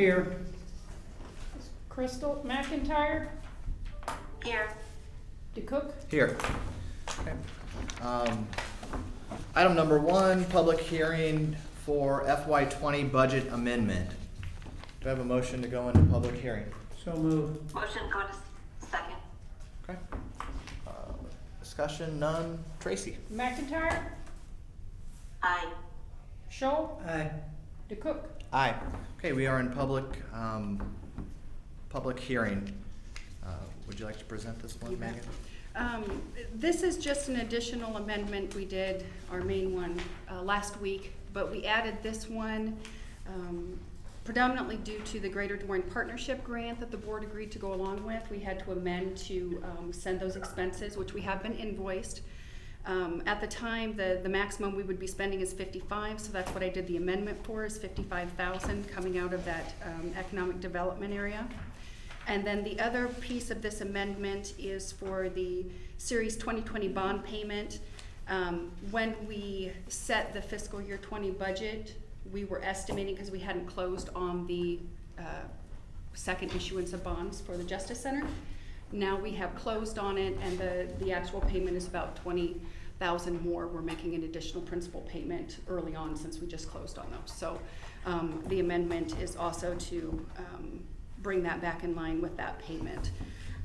Here. Crystal McIntyre, Here. DeCook. Here. Okay. Item number 1, public hearing for FY20 budget amendment. Do I have a motion to go into public hearing? So moved. Motion go to second. Okay. Discussion, none. Tracy? McIntyre, Aye. Scholl, Aye. DeCook. Aye. Okay, we are in public hearing. Would you like to present this one, You bet. Megan? This is just an additional amendment. We did our main one last week, but we added this one predominantly due to the Greater Des Moines Partnership Grant that the board agreed to go along with. We had to amend to send those expenses, which we have been invoiced. At the time, the maximum we would be spending is $55, so that's what I did the amendment for, is $55,000 coming out of that economic development area. And then the other piece of this amendment is for the Series 2020 bond payment. When we set the fiscal year 20 budget, we were estimating, because we hadn't closed on the second issuance of bonds for the Justice Center. Now we have closed on it, and the actual payment is about $20,000 more. We're making an additional principal payment early on since we just closed on those. So the amendment is also to bring that back in line with that payment.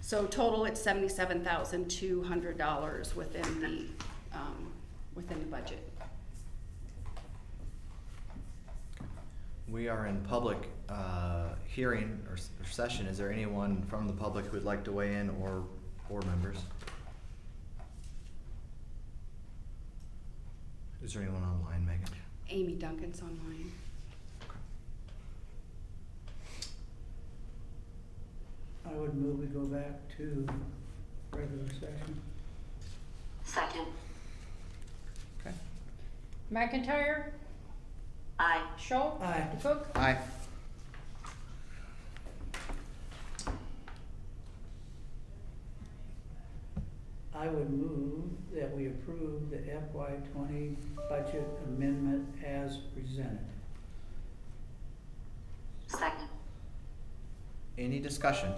So total, it's $77,200 within the budget. We are in public hearing or session. Is there anyone from the public who would like to weigh in, or board members? Is there anyone online, Megan? Amy Duncan's online. I would move we go back to regular session. Second. Okay. McIntyre, Aye. Scholl, Aye. DeCook. Aye. I would move that we approve the FY20 budget amendment as presented. Second. Any discussion?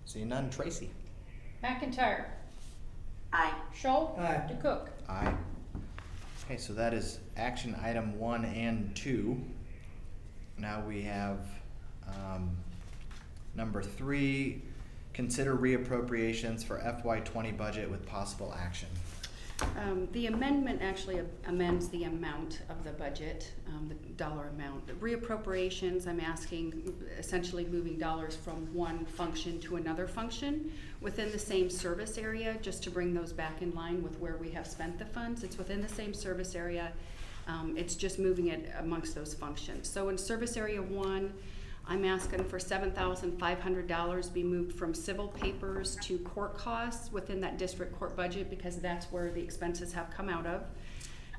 Seeing none. Tracy? McIntyre, Aye. Scholl, Aye. DeCook. Aye. Okay, so that is action item 1 and 2. Now we have number 3, consider reappropriations for FY20 budget with possible action. The amendment actually amends the amount of the budget, the dollar amount. The reappropriations, I'm asking, essentially moving dollars from one function to another function within the same service area, just to bring those back in line with where we have spent the funds. It's within the same service area. It's just moving it amongst those functions. So in service area 1, I'm asking for $7,500 be moved from civil papers to court costs within that district court budget, because that's where the expenses have come out of.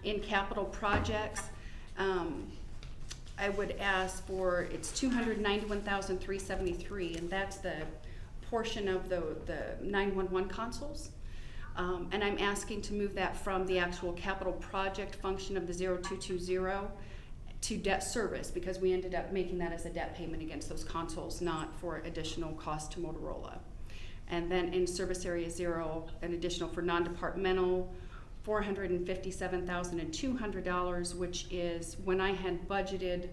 In capital projects, I would ask for, it's $291,373, and that's the portion of the 911 consoles. And I'm asking to move that from the actual capital project function of the 0220 to debt service, because we ended up making that as a debt payment against those consoles, not for additional cost to Motorola. And then in service area 0, an additional for non-departmental, $457,200, which is when I had budgeted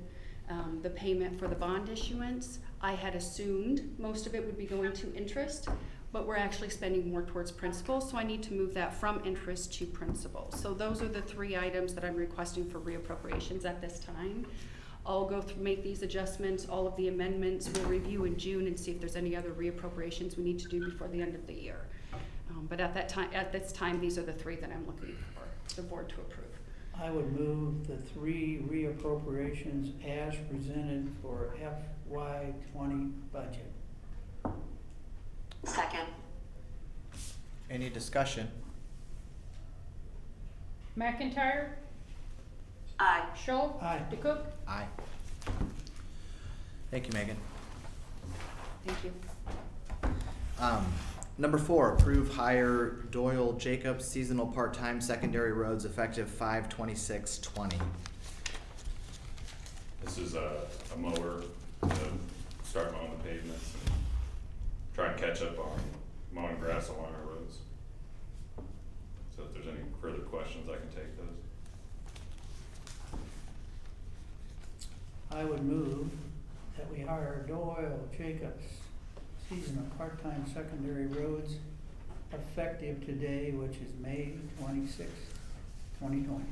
the payment for the bond issuance, I had assumed most of it would be going to interest, but we're actually spending more towards principal, so I need to move that from interest to principal. So those are the 3 items that I'm requesting for reappropriations at this time. I'll go through, make these adjustments, all of the amendments, we'll review in June and see if there's any other reappropriations we need to do before the end of the year. But at this time, these are the 3 that I'm looking for the board to approve. I would move the 3 reappropriations as presented for FY20 budget. Second. Any discussion? McIntyre, Aye. Scholl, Aye. DeCook. Aye. Thank you, Megan. Thank you. Number 4, approve hire Doyle Jacobs, seasonal part-time secondary roads, effective 5/26/20. This is a mower to start mowing the pavements and try and catch up on mowing grass along our roads. So if there's any further questions, I can take those. I would move that we hire Doyle Jacobs, seasonal part-time secondary roads, effective today, which is May 26th, 2020.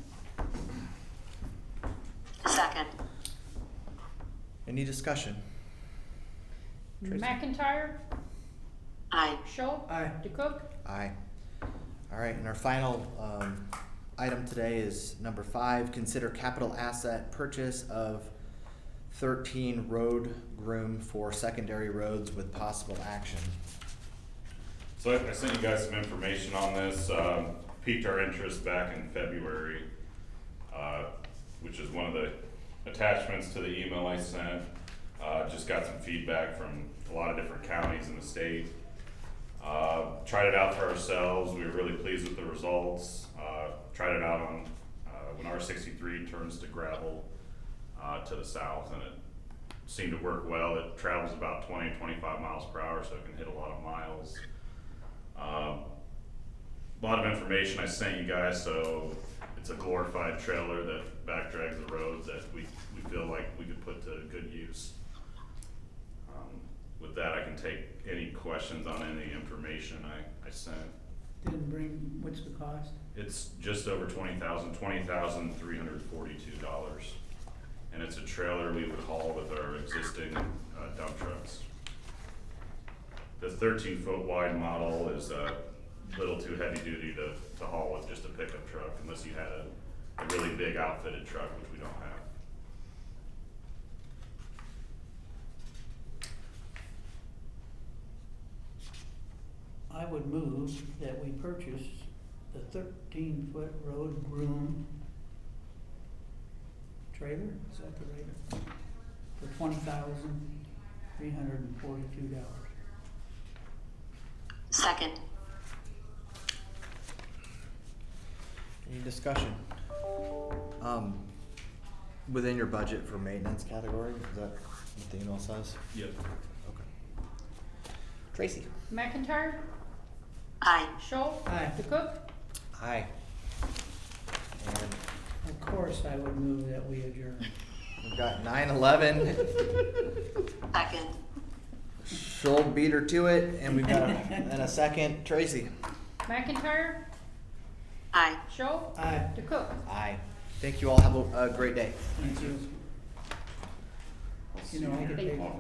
Second. Any discussion? Tracy? McIntyre, Aye. Schultz, Aye. DeCook, Aye. All right, and our final item today is number 5, consider capital asset purchase of 13 road groom for secondary roads with possible action. So I sent you guys some information on this, piqued our interest back in February, which is one of the attachments to the email I sent. Just got some feedback from a lot of different counties in the state. Tried it out for ourselves, we were really pleased with the results. Tried it out on, when R63 turns to gravel, to the south, and it seemed to work well. It travels about 20-25 miles per hour, so it can hit a lot of miles. A lot of information I sent you guys, so it's a glorified trailer that back drags the roads that we feel like we could put to good use. With that, I can take any questions on any information I sent. Didn't bring, what's the cost? It's just over $20,342. And it's a trailer we would haul with our existing dump trucks. The 13-foot wide model is a little too heavy duty to haul with just a pickup truck unless you had a really big outfitted truck, which we don't have. I would move that we purchase the 13-foot road groom trailer, is that the right? For $20,342. Second. Any discussion? Within your budget for maintenance category, is that what the email says? Yep. Okay. Tracy? McIntyre, Aye. Schultz, Aye. DeCook, Aye. And Of course, I would move that we adjourn. we've got 9:11. Second. She'll beat her to it, and we've got a second. Tracy? McIntyre, Aye. Schultz, Aye. DeCook. Aye. Thank you all. Have a great day. Thank you. You know, I could take, you know,